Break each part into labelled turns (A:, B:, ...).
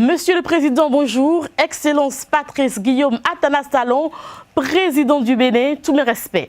A: Monsieur le Président, bonjour. Excellence Patrice Guillaume Athanas Talon, Président du Bénin, tous mes respects.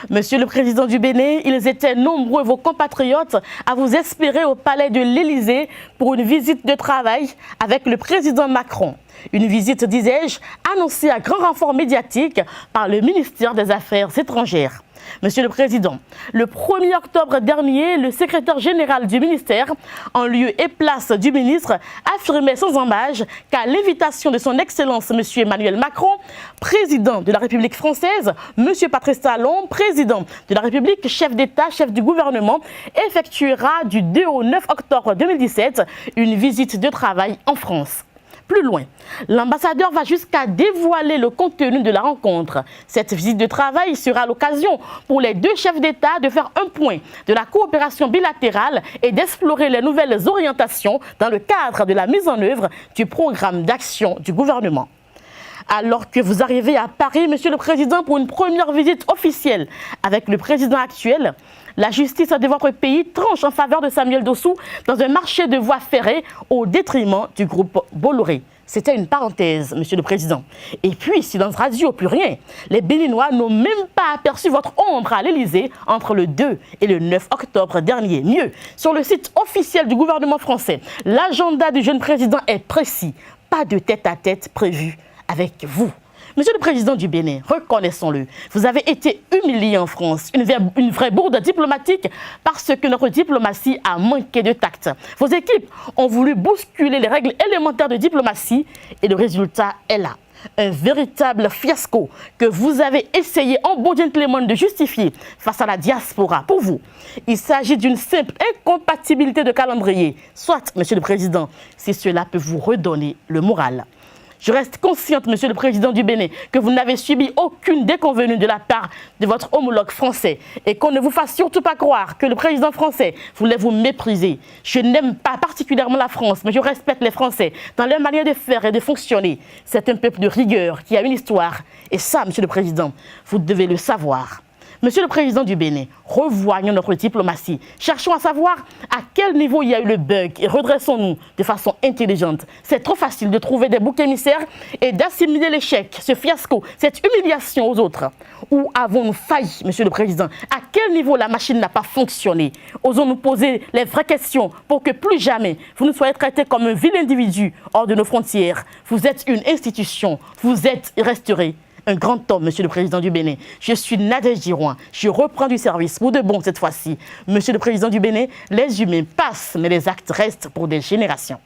A: Monsieur le Président du Bénin, ils étaient nombreux, vos compatriotes, à vous espérer au palais de l'Élysée pour une visite de travail avec le Président Macron. Une visite, disais-je, annoncée à grand renfort médiatique par le ministère des Affaires étrangères. Monsieur le Président, le 1er octobre dernier, le secrétaire général du ministère, en lieu et place du ministre, affirmait sans ambages qu'à l'invitation de son Excellence M. Emmanuel Macron, président de la République française, M. Patrice Talon, président de la République, chef d'État, chef du gouvernement, effectuera du 2 au 9 octobre 2017 une visite de travail en France. Plus loin, l'ambassadeur va jusqu'à dévoiler le contenu de la rencontre. Cette visite de travail sera l'occasion pour les deux chefs d'État de faire un point de la coopération bilatérale et d'explorer les nouvelles orientations dans le cadre de la mise en œuvre du programme d'action du gouvernement. Alors que vous arrivez à Paris, Monsieur le Président, pour une première visite officielle avec le président actuel, la justice de votre pays tranche en faveur de Samuel Dossou dans un marché de voies ferrées au détriment du groupe Bolloré. C'était une parenthèse, Monsieur le Président. Et puis, silence radio, plus rien. Les Béninois n'ont même pas aperçu votre ombre à l'Élysée entre le 2 et le 9 octobre dernier. Mieux, sur le site officiel du gouvernement français, l'agenda du jeune président est précis. Pas de tête-à-tête prévu avec vous. Monsieur le Président du Bénin, reconnaissons-le, vous avez été humilié en France, une vraie bourde diplomatique parce que notre diplomatie a manqué de tact. Vos équipes ont voulu bousculer les règles élémentaires de diplomatie et le résultat est là. Un véritable fiasco que vous avez essayé en bon gentleman de justifier face à la diaspora. Pour vous, il s'agit d'une simple incompatibilité de calendrier. Soit, Monsieur le Président, si cela peut vous redonner le moral. Je reste consciente, Monsieur le Président du Bénin, que vous n'avez subi aucune déconvenue de la part de votre homologue français et qu'on ne vous fasse surtout pas croire que le président français voulait vous mépriser. Je n'aime pas particulièrement la France, mais je respecte les Français dans leur manière de faire et de fonctionner. C'est un peuple de rigueur qui a une histoire. Et ça, Monsieur le Président, vous devez le savoir. Monsieur le Président du Bénin, revoyons notre diplomatie. Cherchons à savoir à quel niveau il y a eu le bug et redressons-nous de façon intelligente. C'est trop facile de trouver des boucs émissaires et d'assimiler l'échec, ce fiasco, cette humiliation aux autres. Où avons-nous failli, Monsieur le Président? À quel niveau la machine n'a pas fonctionné? Osons nous poser les vraies questions pour que plus jamais vous ne soyez traité comme un vil individu hors de nos frontières. Vous êtes une institution, vous êtes et resterez un grand homme, Monsieur le Président du Bénin. Je suis Nadège Dirouin. Je reprends du service pour de bon cette fois-ci. Monsieur le Président du Bénin, les humains passent, mais les actes restent pour des générations.